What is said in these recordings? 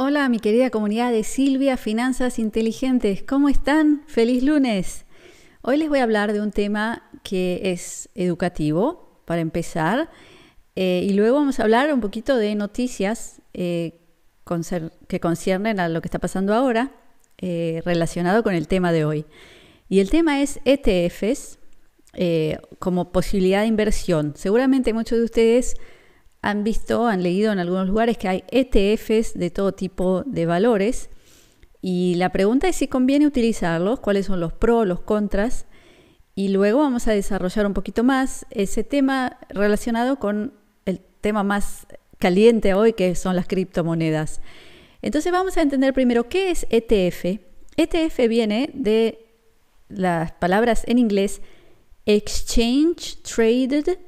Hola, mi querida comunidad de Silvia Finanzas Inteligentes. ¿Cómo están? ¡Feliz lunes! Hoy les voy a hablar de un tema que es educativo, para empezar, y luego vamos a hablar un poquito de noticias que conciernen a lo que está pasando ahora, relacionado con el tema de hoy. Y el tema es ETFs como posibilidad de inversión. Seguramente muchos de ustedes han leído en algunos lugares que hay ETFs de todo tipo de valores y la pregunta es si conviene utilizarlos, cuáles son los pros, los contras, y luego vamos a desarrollar un poquito más ese tema relacionado con el tema más caliente hoy, que son las criptomonedas. Entonces vamos a entender primero qué es ETF. ETF viene de las palabras en inglés Exchange Traded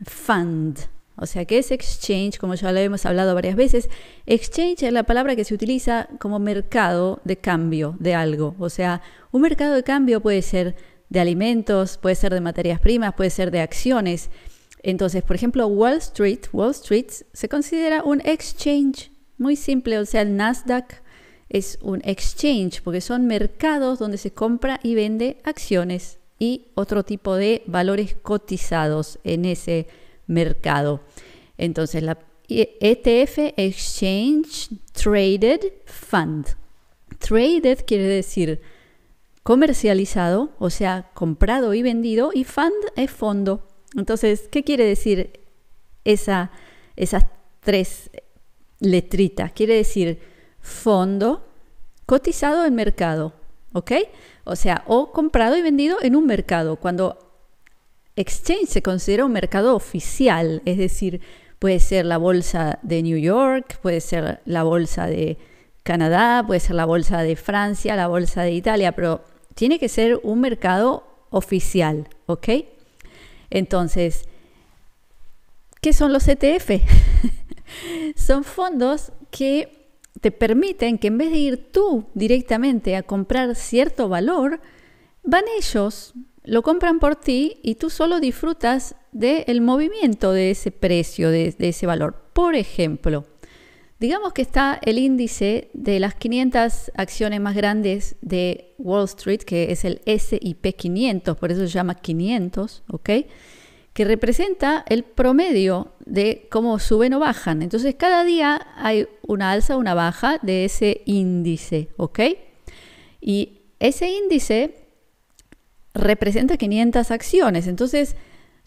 Fund. O sea, ¿qué es exchange? Como ya lo hemos hablado varias veces, exchange es la palabra que se utiliza como mercado de cambio de algo. O sea, un mercado de cambio puede ser de alimentos, puede ser de materias primas, puede ser de acciones. Entonces, por ejemplo, Wall Street se considera un exchange muy simple. O sea, el Nasdaq es un exchange porque son mercados donde se compra y vende acciones y otro tipo de valores cotizados en ese mercado. Entonces, la ETF, Exchange Traded Fund. Traded quiere decir comercializado, o sea, comprado y vendido, y fund es fondo. Entonces, ¿qué quiere decir esas tres letritas? Quiere decir fondo cotizado en mercado, ¿ok? O sea, o comprado y vendido en un mercado. Cuando exchange se considera un mercado oficial, es decir, puede ser la bolsa de New York, puede ser la bolsa de Canadá, puede ser la bolsa de Francia, la bolsa de Italia, pero tiene que ser un mercado oficial, ¿ok? Entonces, ¿qué son los ETF? Son fondos que te permiten que en vez de ir tú directamente a comprar cierto valor, van ellos, lo compran por ti y tú solo disfrutas del movimiento de ese precio, de ese valor. Por ejemplo, digamos que está el índice de las 500 acciones más grandes de Wall Street, que es el S&P 500, por eso se llama 500, ¿ok? Que representa el promedio de cómo suben o bajan. Entonces, cada día hay una alza o una baja de ese índice, ¿ok? Y ese índice representa 500 acciones. Entonces,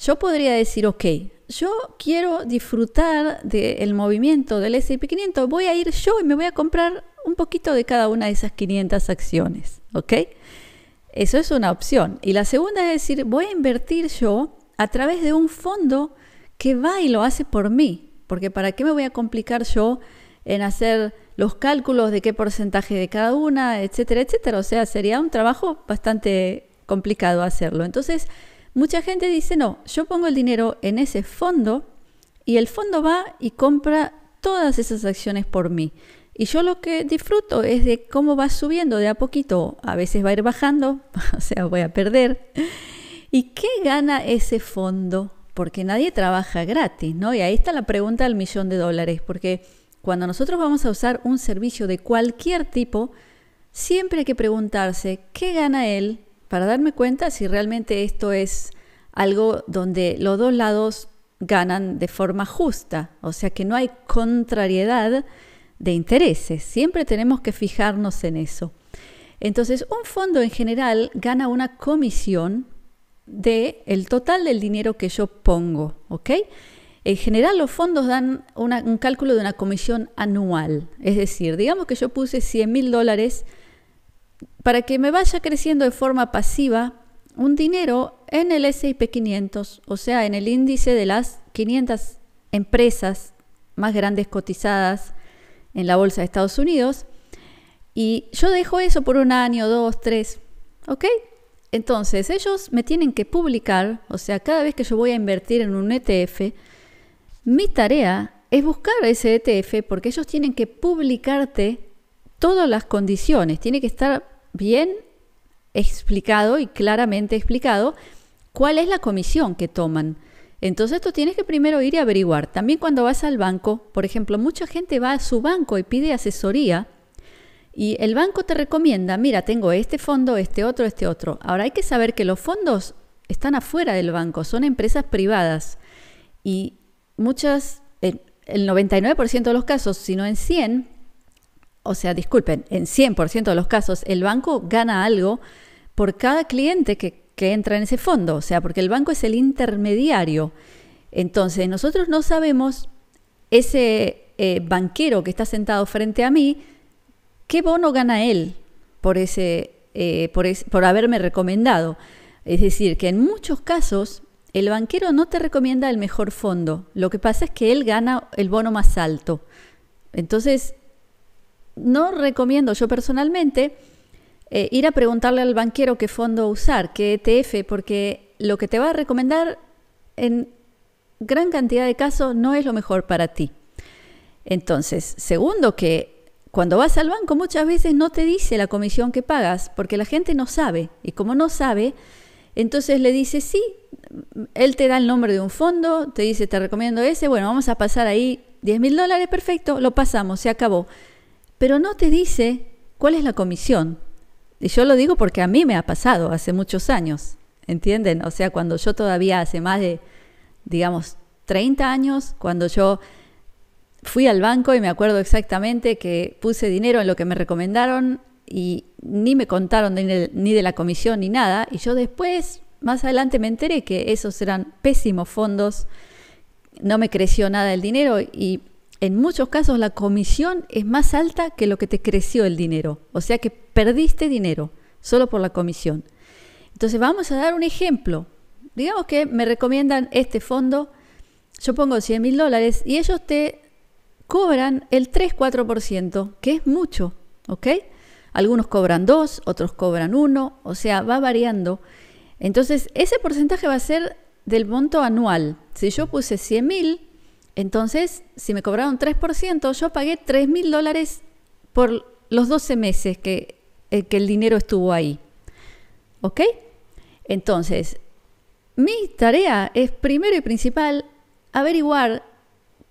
yo podría decir, ok, yo quiero disfrutar del movimiento del S&P 500, voy a ir yo y me voy a comprar un poquito de cada una de esas 500 acciones, ¿ok? Eso es una opción. Y la segunda es decir, voy a invertir yo a través de un fondo que va y lo hace por mí, porque ¿para qué me voy a complicar yo en hacer los cálculos de qué porcentaje de cada una, etcétera, etcétera? O sea, sería un trabajo bastante complicado hacerlo. Entonces, mucha gente dice, no, yo pongo el dinero en ese fondo y el fondo va y compra todas esas acciones por mí. Y yo lo que disfruto es de cómo va subiendo de a poquito. A veces va a ir bajando, o sea, voy a perder. ¿Y qué gana ese fondo? Porque nadie trabaja gratis, ¿no? Y ahí está la pregunta del $1.000.000, porque cuando nosotros vamos a usar un servicio de cualquier tipo, siempre hay que preguntarse, ¿qué gana él? Para darme cuenta si realmente esto es algo donde los dos lados ganan de forma justa, o sea que no hay contrariedad de intereses, siempre tenemos que fijarnos en eso. Entonces, un fondo en general gana una comisión del total del dinero que yo pongo, ¿ok? En general los fondos dan un cálculo de una comisión anual, es decir, digamos que yo puse $100.000 para que me vaya creciendo de forma pasiva un dinero en el S&P 500, o sea, en el índice de las 500 empresas más grandes cotizadas en la bolsa de Estados Unidos, y yo dejo eso por un año, 2, 3, ¿ok? Entonces, ellos me tienen que publicar, o sea, cada vez que yo voy a invertir en un ETF, mi tarea es buscar ese ETF porque ellos tienen que publicarte todas las condiciones, tiene que estar bien explicado y claramente explicado cuál es la comisión que toman. Entonces tú tienes que primero ir y averiguar. También cuando vas al banco, por ejemplo, mucha gente va a su banco y pide asesoría y el banco te recomienda, mira, tengo este fondo, este otro, este otro. Ahora hay que saber que los fondos están afuera del banco, son empresas privadas y muchas, el 99% de los casos, si no en 100, o sea, disculpen, en 100% de los casos, el banco gana algo por cada cliente que entra en ese fondo, o sea, porque el banco es el intermediario. Entonces, nosotros no sabemos, ese banquero que está sentado frente a mí, qué bono gana él por haberme recomendado. Es decir, que en muchos casos el banquero no te recomienda el mejor fondo. Lo que pasa es que él gana el bono más alto. Entonces, no recomiendo yo personalmente ir a preguntarle al banquero qué fondo usar, qué ETF, porque lo que te va a recomendar en gran cantidad de casos no es lo mejor para ti. Entonces, segundo, que cuando vas al banco muchas veces no te dice la comisión que pagas, porque la gente no sabe. Y como no sabe, entonces le dice, sí, él te da el nombre de un fondo, te dice, te recomiendo ese, bueno, vamos a pasar ahí $10,000, perfecto, lo pasamos, se acabó. Pero no te dice cuál es la comisión. Y yo lo digo porque a mí me ha pasado hace muchos años, ¿entienden? O sea, cuando yo todavía hace más de, digamos, 30 años, cuando yo fui al banco y me acuerdo exactamente que puse dinero en lo que me recomendaron y ni me contaron ni de la comisión ni nada. Y yo después, más adelante me enteré que esos eran pésimos fondos, no me creció nada el dinero y en muchos casos la comisión es más alta que lo que te creció el dinero. O sea que perdiste dinero solo por la comisión. Entonces vamos a dar un ejemplo. Digamos que me recomiendan este fondo, yo pongo $100,000 y ellos te cobran el 3-4%, que es mucho, ¿ok? Algunos cobran 2, otros cobran 1, o sea, va variando. Entonces ese porcentaje va a ser del monto anual. Si yo puse 100,000, entonces, si me cobraron 3%, yo pagué $3,000 por los 12 meses que el dinero estuvo ahí. ¿Ok? Entonces, mi tarea es primero y principal averiguar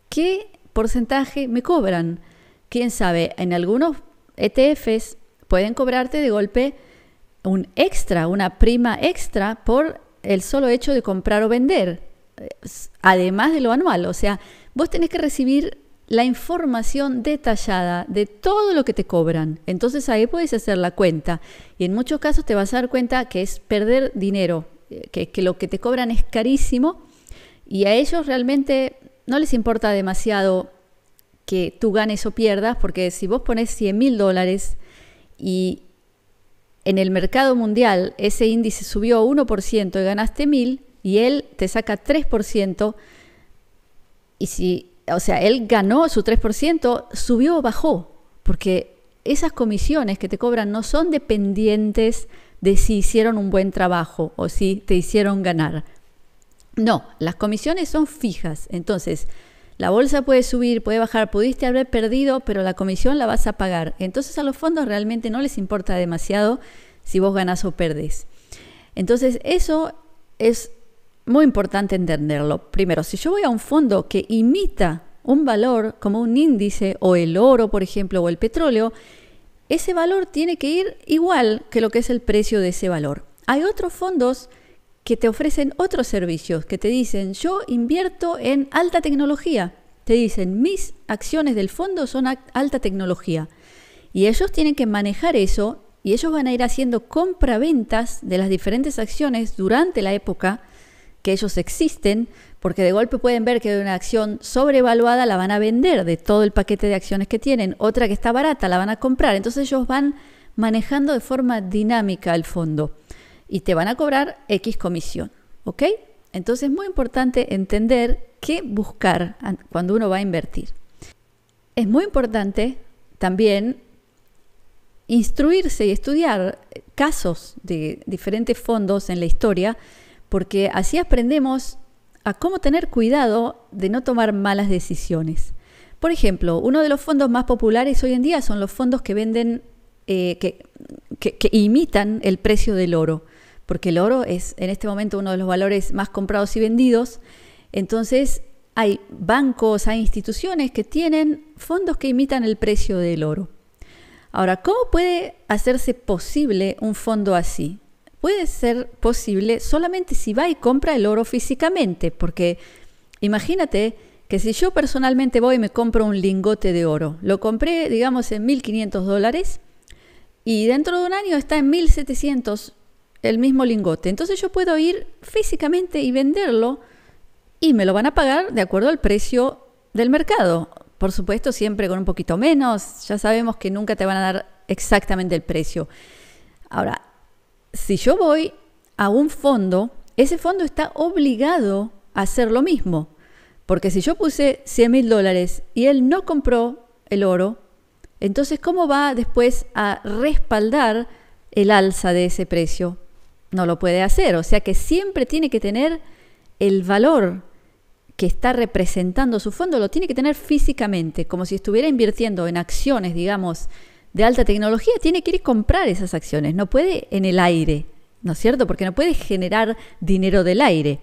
qué porcentaje me cobran. Quién sabe, en algunos ETFs pueden cobrarte de golpe un extra, una prima extra por el solo hecho de comprar o vender, además de lo anual. O sea, vos tenés que recibir la información detallada de todo lo que te cobran. Entonces ahí puedes hacer la cuenta y en muchos casos te vas a dar cuenta que es perder dinero, que lo que te cobran es carísimo y a ellos realmente no les importa demasiado que tú ganes o pierdas, porque si vos pones $100,000 y en el mercado mundial ese índice subió 1% y ganaste 1,000 y él te saca 3%, y si, o sea, él ganó su 3%, subió o bajó, porque esas comisiones que te cobran no son dependientes de si hicieron un buen trabajo o si te hicieron ganar. No, las comisiones son fijas. Entonces, la bolsa puede subir, puede bajar, pudiste haber perdido, pero la comisión la vas a pagar. Entonces, a los fondos realmente no les importa demasiado si vos ganás o perdés. Entonces, eso es muy importante entenderlo. Primero, si yo voy a un fondo que imita un valor como un índice o el oro, por ejemplo, o el petróleo, ese valor tiene que ir igual que lo que es el precio de ese valor. Hay otros fondos que te ofrecen otros servicios, que te dicen, yo invierto en alta tecnología. Te dicen, mis acciones del fondo son alta tecnología. Y ellos tienen que manejar eso y ellos van a ir haciendo compra-ventas de las diferentes acciones durante la época que ellos existen, porque de golpe pueden ver que una acción sobrevaluada la van a vender de todo el paquete de acciones que tienen, otra que está barata la van a comprar. Entonces ellos van manejando de forma dinámica el fondo y te van a cobrar X comisión, ¿ok? Entonces es muy importante entender qué buscar cuando uno va a invertir. Es muy importante también instruirse y estudiar casos de diferentes fondos en la historia, porque así aprendemos a cómo tener cuidado de no tomar malas decisiones. Por ejemplo, uno de los fondos más populares hoy en día son los fondos que venden, que imitan el precio del oro, porque el oro es en este momento uno de los valores más comprados y vendidos. Entonces, hay bancos, hay instituciones que tienen fondos que imitan el precio del oro. Ahora, ¿cómo puede hacerse posible un fondo así? Puede ser posible solamente si va y compra el oro físicamente, porque imagínate que si yo personalmente voy y me compro un lingote de oro, lo compré, digamos, en $1.500 y dentro de un año está en 1.700 el mismo lingote. Entonces yo puedo ir físicamente y venderlo y me lo van a pagar de acuerdo al precio del mercado. Por supuesto, siempre con un poquito menos. Ya sabemos que nunca te van a dar exactamente el precio. Ahora, si yo voy a un fondo, ese fondo está obligado a hacer lo mismo. Porque si yo puse $100.000 y él no compró el oro, entonces ¿cómo va después a respaldar el alza de ese precio? No lo puede hacer. O sea que siempre tiene que tener el valor que está representando su fondo, lo tiene que tener físicamente, como si estuviera invirtiendo en acciones, digamos, de alta tecnología, tiene que ir a comprar esas acciones, no puede en el aire, ¿no es cierto? Porque no puede generar dinero del aire.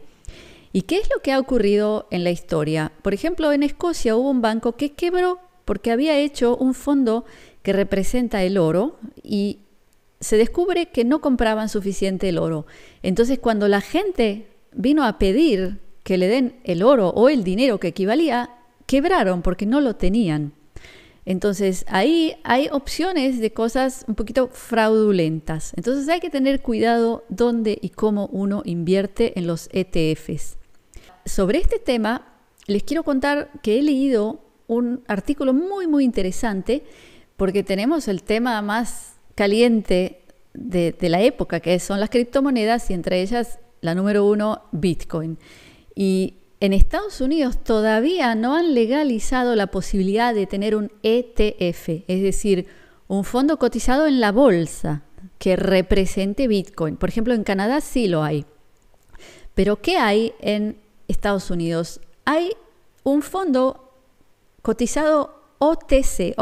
¿Y qué es lo que ha ocurrido en la historia? Por ejemplo, en Escocia hubo un banco que quebró porque había hecho un fondo que representa el oro y se descubre que no compraban suficiente el oro. Entonces, cuando la gente vino a pedir que le den el oro o el dinero que equivalía, quebraron porque no lo tenían. Entonces, ahí hay opciones de cosas un poquito fraudulentas. Entonces, hay que tener cuidado dónde y cómo uno invierte en los ETFs. Sobre este tema, les quiero contar que he leído un artículo muy interesante porque tenemos el tema más caliente de la época, que son las criptomonedas y entre ellas la número 1, Bitcoin. Y en Estados Unidos todavía no han legalizado la posibilidad de tener un ETF, es decir, un fondo cotizado en la bolsa que represente Bitcoin. Por ejemplo, en Canadá sí lo hay. Pero ¿qué hay en Estados Unidos? Hay un fondo cotizado OTC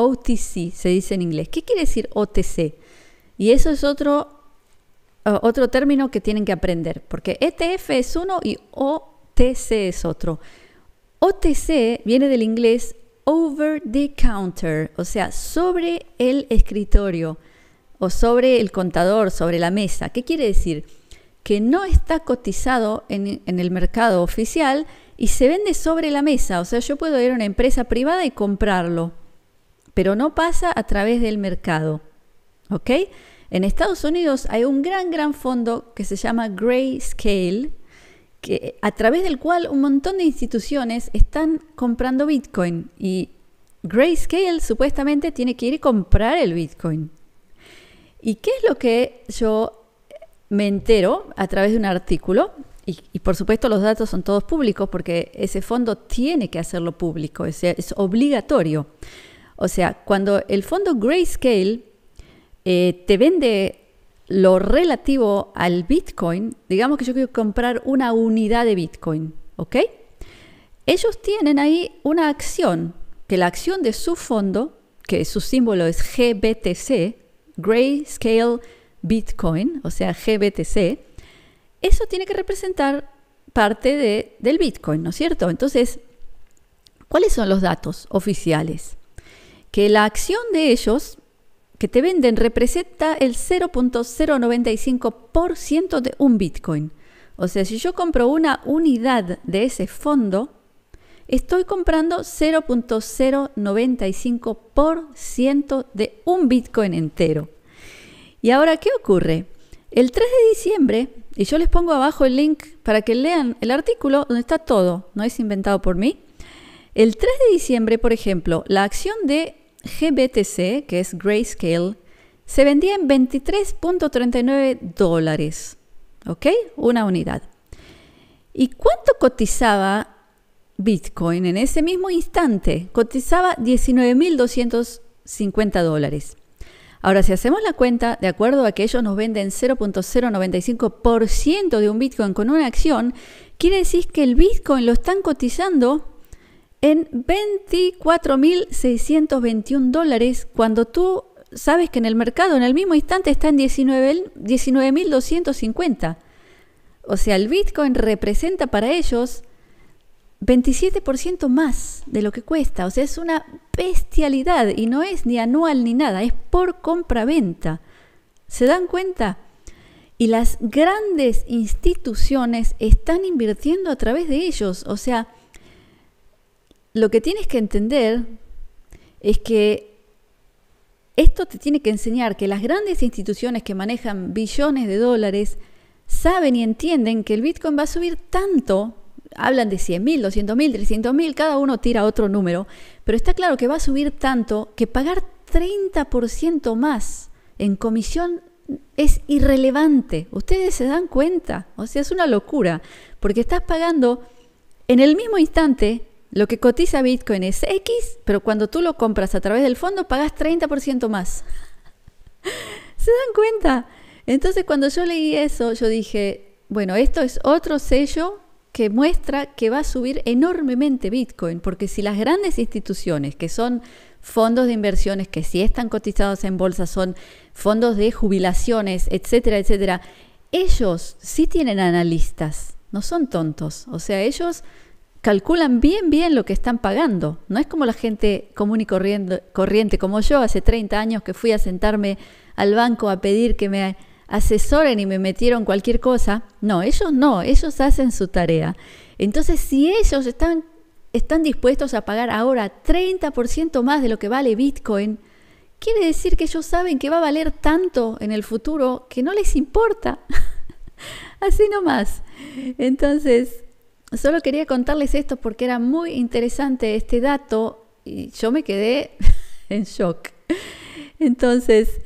se dice en inglés. ¿Qué quiere decir OTC? Y eso es otro término que tienen que aprender, porque ETF es uno y OTC es otro. OTC viene del inglés over the counter, o sea, sobre el escritorio o sobre el contador, sobre la mesa. ¿Qué quiere decir? Que no está cotizado en el mercado oficial y se vende sobre la mesa. O sea, yo puedo ir a una empresa privada y comprarlo, pero no pasa a través del mercado. ¿Ok? En Estados Unidos hay un gran fondo que se llama Grayscale, a través del cual un montón de instituciones están comprando Bitcoin. Y Grayscale supuestamente tiene que ir y comprar el Bitcoin. ¿Y qué es lo que yo me entero a través de un artículo? Y por supuesto los datos son todos públicos porque ese fondo tiene que hacerlo público, es obligatorio. O sea, cuando el fondo Grayscale te vende lo relativo al Bitcoin, digamos que yo quiero comprar una unidad de Bitcoin, ¿ok? Ellos tienen ahí una acción, que la acción de su fondo, que su símbolo es GBTC, Grayscale Bitcoin, o sea, GBTC, eso tiene que representar parte del Bitcoin, ¿no es cierto? Entonces, ¿cuáles son los datos oficiales? Que la acción de ellos que te venden representa el 0.095% de un Bitcoin. O sea, si yo compro una unidad de ese fondo, estoy comprando 0.095% de un Bitcoin entero. Y ahora, ¿qué ocurre? El 3 de diciembre, y yo les pongo abajo el link para que lean el artículo donde está todo, no es inventado por mí. El 3 de diciembre, por ejemplo, la acción de GBTC, que es Grayscale, se vendía en $23.39, ¿ok? Una unidad. ¿Y cuánto cotizaba Bitcoin en ese mismo instante? Cotizaba $19.250. Ahora, si hacemos la cuenta, de acuerdo a que ellos nos venden 0.095% de un Bitcoin con una acción, quiere decir que el Bitcoin lo están cotizando en $24.621, cuando tú sabes que en el mercado en el mismo instante está en 19.250. O sea, el Bitcoin representa para ellos 27% más de lo que cuesta. O sea, es una bestialidad y no es ni anual ni nada, es por compra-venta. ¿Se dan cuenta? Y las grandes instituciones están invirtiendo a través de ellos. O sea, lo que tienes que entender es que esto te tiene que enseñar que las grandes instituciones que manejan billones de dólares saben y entienden que el Bitcoin va a subir tanto. Hablan de 100.000, 200.000, 300.000, cada uno tira otro número, pero está claro que va a subir tanto que pagar 30% más en comisión es irrelevante. Ustedes se dan cuenta, o sea, es una locura, porque estás pagando en el mismo instante lo que cotiza Bitcoin es X, pero cuando tú lo compras a través del fondo pagas 30% más. ¿Se dan cuenta? Entonces cuando yo leí eso, yo dije, bueno, esto es otro sello que muestra que va a subir enormemente Bitcoin, porque si las grandes instituciones, que son fondos de inversiones que sí están cotizados en bolsa, son fondos de jubilaciones, etcétera, etcétera, ellos sí tienen analistas, no son tontos, o sea, ellos calculan bien lo que están pagando, no es como la gente común y corriente como yo, hace 30 años que fui a sentarme al banco a pedir que me asesoren y me metieron cualquier cosa. No, ellos hacen su tarea. Entonces, si ellos están dispuestos a pagar ahora 30% más de lo que vale Bitcoin, quiere decir que ellos saben que va a valer tanto en el futuro que no les importa. Así nomás. Entonces, solo quería contarles esto porque era muy interesante este dato y yo me quedé en shock. Entonces,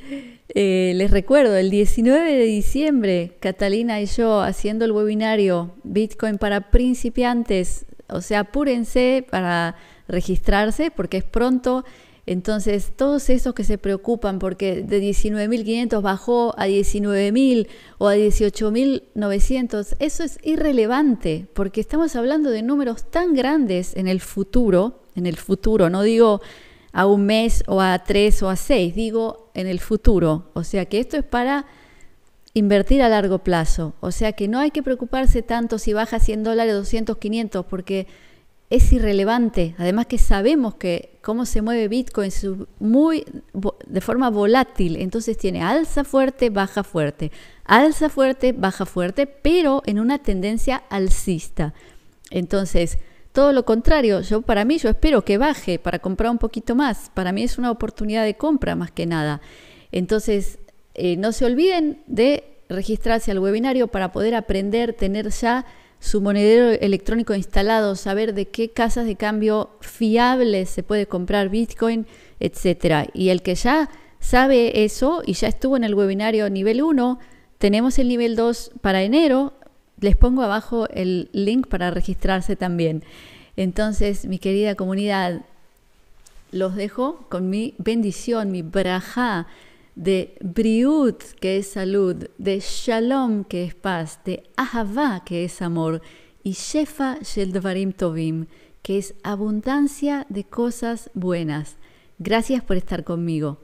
les recuerdo, el 19 de diciembre, Catalina y yo haciendo el webinario Bitcoin para principiantes, o sea, apúrense para registrarse porque es pronto. Entonces, todos esos que se preocupan porque de 19.500 bajó a 19.000 o a 18.900, eso es irrelevante porque estamos hablando de números tan grandes en el futuro, no digo a un mes o a 3 o a 6, digo en el futuro. O sea que esto es para invertir a largo plazo. O sea que no hay que preocuparse tanto si baja $100, 200, 500, porque es irrelevante. Además que sabemos que cómo se mueve Bitcoin de forma volátil. Entonces tiene alza fuerte, baja fuerte, alza fuerte, baja fuerte, pero en una tendencia alcista. Entonces, todo lo contrario, yo espero que baje para comprar un poquito más. Para mí es una oportunidad de compra más que nada. Entonces, no se olviden de registrarse al webinario para poder aprender, tener ya su monedero electrónico instalado, saber de qué casas de cambio fiables se puede comprar Bitcoin, etcétera. Y el que ya sabe eso y ya estuvo en el webinario nivel 1, tenemos el nivel 2 para enero. Les pongo abajo el link para registrarse también. Entonces, mi querida comunidad, los dejo con mi bendición, mi brajá de briut, que es salud, de shalom, que es paz, de ahavá, que es amor, y shefa shel dvarim tovim, que es abundancia de cosas buenas. Gracias por estar conmigo.